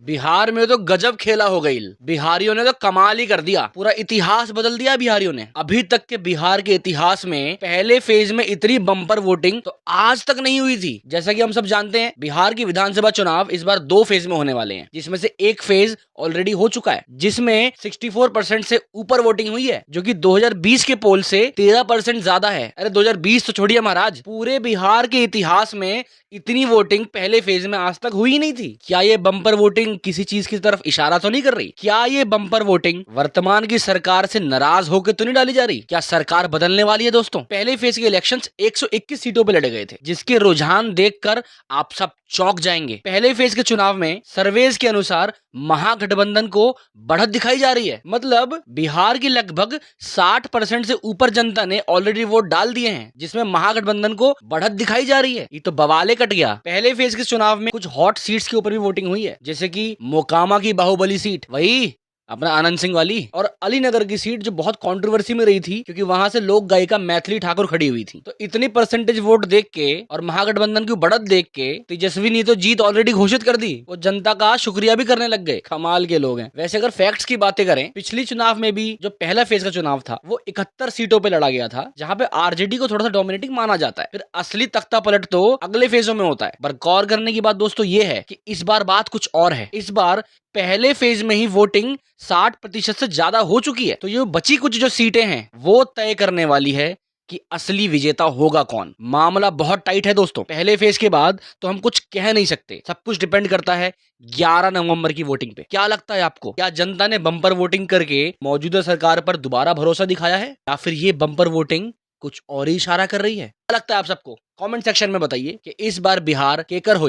बिहार में तो गजब खेला हो गई। बिहारियों ने तो कमाल ही कर दिया, पूरा इतिहास बदल दिया बिहारियों ने। अभी तक के बिहार के इतिहास में पहले फेज में इतनी बम्पर वोटिंग तो आज तक नहीं हुई थी। जैसा कि हम सब जानते हैं, बिहार की विधानसभा चुनाव इस बार 2 फेज में होने वाले हैं, जिसमें से एक फेज ऑलरेडी हो चुका है, जिसमें 64% से ऊपर वोटिंग हुई है, जो कि 2020 के पोल से 13% ज्यादा है। अरे 2020 तो छोड़िए महाराज, पूरे बिहार के इतिहास में इतनी वोटिंग पहले फेज में आज तक हुई नहीं थी। क्या ये बम्पर वोटिंग किसी चीज की तरफ इशारा तो नहीं कर रही? क्या ये बम्पर वोटिंग वर्तमान की सरकार से नाराज होकर तो नहीं डाली जा रही? क्या सरकार बदलने वाली है? दोस्तों, पहले फेज के इलेक्शंस 121 सीटों पे लड़े गए थे, जिसके रुझान देखकर आप सब चौंक जाएंगे। पहले फेज के चुनाव में सर्वेज के अनुसार महागठबंधन को बढ़त दिखाई जा रही है। मतलब बिहार की लगभग 60% से ऊपर जनता ने ऑलरेडी वोट डाल दिए हैं, जिसमें महागठबंधन को बढ़त दिखाई जा रही है। ये तो बवाले कट गया। पहले फेज के चुनाव में कुछ हॉट सीट्स के ऊपर भी वोटिंग हुई है, जैसे कि मोकामा की बाहुबली सीट, वही अपना आनंद सिंह वाली, और अलीनगर की सीट जो बहुत कंट्रोवर्सी में रही थी, क्योंकि वहां से लोक गायिका मैथिली ठाकुर खड़ी हुई थी। तो इतनी परसेंटेज वोट देख के और महागठबंधन की बढ़त देख के तेजस्वी ने तो जीत ऑलरेडी घोषित कर दी। वो जनता का शुक्रिया भी करने लग गए। कमाल के लोग हैं। वैसे अगर फैक्ट्स की बातें करें, पिछली चुनाव में भी जो पहला फेज का चुनाव था वो 71 सीटों पे लड़ा गया था, जहां पे आरजेडी को थोड़ा सा डोमिनेटिंग माना जाता है। फिर असली तख्ता पलट तो अगले फेजों में होता है। पर गौर करने की बात दोस्तों ये है कि इस बार बात कुछ और है। इस बार पहले फेज में ही वोटिंग 60% से ज्यादा हो चुकी है। तो ये बची कुछ जो सीटें हैं वो तय करने वाली है कि असली विजेता होगा कौन। मामला बहुत टाइट है दोस्तों। पहले फेज के बाद तो हम कुछ कह नहीं सकते, सब कुछ डिपेंड करता है 11 नवंबर की वोटिंग पे। क्या लगता है आपको, क्या जनता ने बम्पर वोटिंग करके मौजूदा सरकार पर दोबारा भरोसा दिखाया है, या फिर ये बम्पर वोटिंग कुछ और ही इशारा कर रही है? क्या लगता है आप सबको? कमेंट सेक्शन में बताइए कि इस बार बिहार केकर हुई।